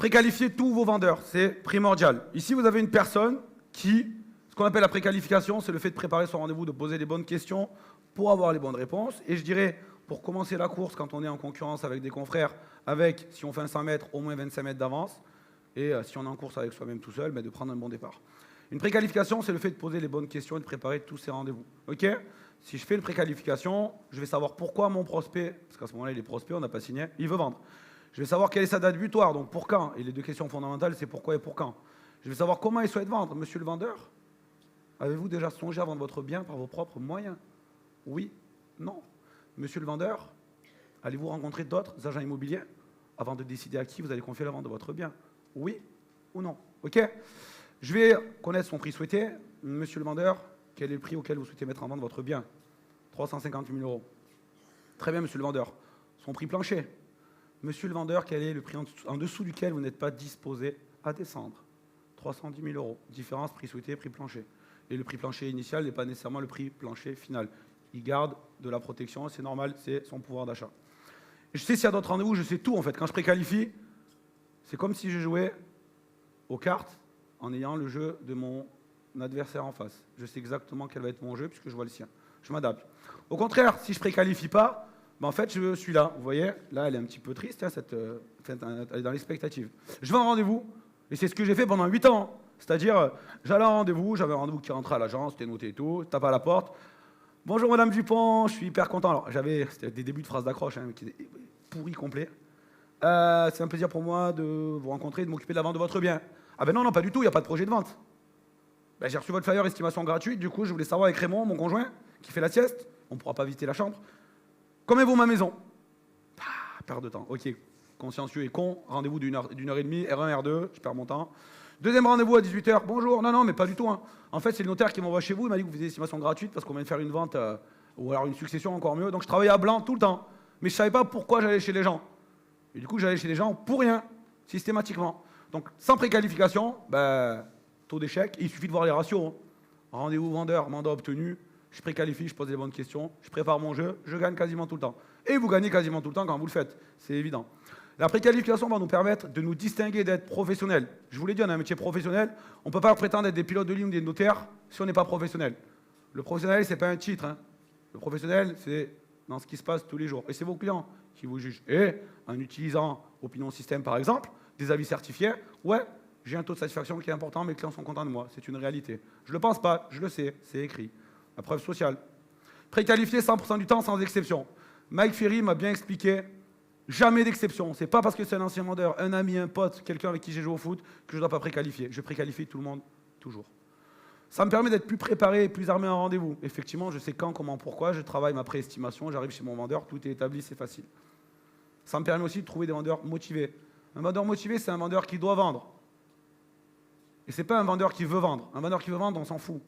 Préqualifiez tous vos vendeurs, c'est primordial. Ici, vous avez une personne qui, ce qu'on appelle la préqualification, c'est le fait de préparer son rendez-vous, de poser les bonnes questions pour avoir les bonnes réponses. Et je dirais, pour commencer la course, quand on est en concurrence avec des confrères, avec, si on fait un 100 mètres, au moins 25 mètres d'avance, et si on est en course avec soi-même tout seul, de prendre un bon départ. Une préqualification, c'est le fait de poser les bonnes questions et de préparer tous ces rendez-vous. Ok ? Si je fais une préqualification, je vais savoir pourquoi mon prospect, parce qu'à ce moment-là, il est prospect, on n'a pas signé, il veut vendre. Je vais savoir quelle est sa date butoir, donc pour quand. Et les deux questions fondamentales, c'est pourquoi et pour quand. Je vais savoir comment il souhaite vendre. Monsieur le vendeur, avez-vous déjà songé à vendre votre bien par vos propres moyens? Oui, non. Monsieur le vendeur, allez-vous rencontrer d'autres agents immobiliers avant de décider à qui vous allez confier la vente de votre bien? Oui ou non? Ok? Je vais connaître son prix souhaité. Monsieur le vendeur, quel est le prix auquel vous souhaitez mettre en vente votre bien? 350 000 euros. Très bien, monsieur le vendeur. Son prix plancher. Monsieur le vendeur, quel est le prix en dessous duquel vous n'êtes pas disposé à descendre? 310 000 euros. Différence, prix souhaité, prix plancher. Et le prix plancher initial n'est pas nécessairement le prix plancher final. Il garde de la protection, c'est normal, c'est son pouvoir d'achat. Je sais s'il y a d'autres rendez-vous, je sais tout en fait. Quand je préqualifie, c'est comme si je jouais aux cartes en ayant le jeu de mon adversaire en face. Je sais exactement quel va être mon jeu puisque je vois le sien. Je m'adapte. Au contraire, si je ne préqualifie pas, en fait, je suis là. Vous voyez, là, elle est un petit peu triste, hein, elle est dans l'expectative. Je vais en rendez-vous, et c'est ce que j'ai fait pendant 8 ans. C'est-à-dire, j'allais en rendez-vous, j'avais un rendez-vous qui rentrait à l'agence, c'était noté et tout, tape à la porte. Bonjour Madame Dupont, je suis hyper content. Alors, c'était des débuts de phrases d'accroche, hein, qui étaient pourris complets. C'est un plaisir pour moi de vous rencontrer et de m'occuper de la vente de votre bien. Ah ben non, pas du tout, il n'y a pas de projet de vente. Ben, j'ai reçu votre flyer estimation gratuite, du coup, je voulais savoir avec Raymond, mon conjoint, qui fait la sieste, on ne pourra pas visiter la chambre. Combien vaut ma maison? Perte de temps. Ok, consciencieux et con. Rendez-vous d'une heure et demie, R1, R2, je perds mon temps. Deuxième rendez-vous à 18h. Bonjour. Non, mais pas du tout. Hein. En fait, c'est le notaire qui m'envoie chez vous. Il m'a dit que vous faisiez une estimation gratuite parce qu'on vient de faire une vente ou alors une succession encore mieux. Donc je travaillais à blanc tout le temps. Mais je ne savais pas pourquoi j'allais chez les gens. Et du coup, j'allais chez les gens pour rien, systématiquement. Donc sans préqualification, taux d'échec. Il suffit de voir les ratios. Hein. Rendez-vous vendeur, mandat obtenu. Je préqualifie, je pose les bonnes questions, je prépare mon jeu, je gagne quasiment tout le temps. Et vous gagnez quasiment tout le temps quand vous le faites, c'est évident. La préqualification va nous permettre de nous distinguer, d'être professionnels. Je vous l'ai dit, on a un métier professionnel, on ne peut pas prétendre être des pilotes de ligne ou des notaires si on n'est pas professionnel. Le professionnel, ce n'est pas un titre. Hein. Le professionnel, c'est dans ce qui se passe tous les jours. Et c'est vos clients qui vous jugent. Et en utilisant Opinion System, par exemple, des avis certifiés, ouais, j'ai un taux de satisfaction qui est important, mes clients sont contents de moi, c'est une réalité. Je ne le pense pas, je le sais, c'est écrit. La preuve sociale. Préqualifié 100% du temps, sans exception. Mike Ferry m'a bien expliqué, jamais d'exception. C'est pas parce que c'est un ancien vendeur, un ami, un pote, quelqu'un avec qui j'ai joué au foot, que je ne dois pas préqualifier. Je préqualifie tout le monde, toujours. Ça me permet d'être plus préparé, plus armé en rendez-vous. Effectivement, je sais quand, comment, pourquoi, je travaille ma préestimation, j'arrive chez mon vendeur, tout est établi, c'est facile. Ça me permet aussi de trouver des vendeurs motivés. Un vendeur motivé, c'est un vendeur qui doit vendre. Et c'est pas un vendeur qui veut vendre. Un vendeur qui veut vendre, on s'en fout.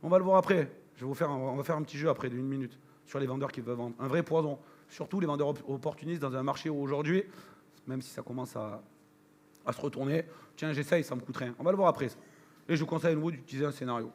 On va le voir après. On va faire un petit jeu après d'une minute sur les vendeurs qui veulent vendre. Un vrai poison. Surtout les vendeurs opportunistes dans un marché où aujourd'hui, même si ça commence à se retourner, tiens, j'essaye, ça me coûte rien. On va le voir après. Et je vous conseille à nouveau d'utiliser un scénario.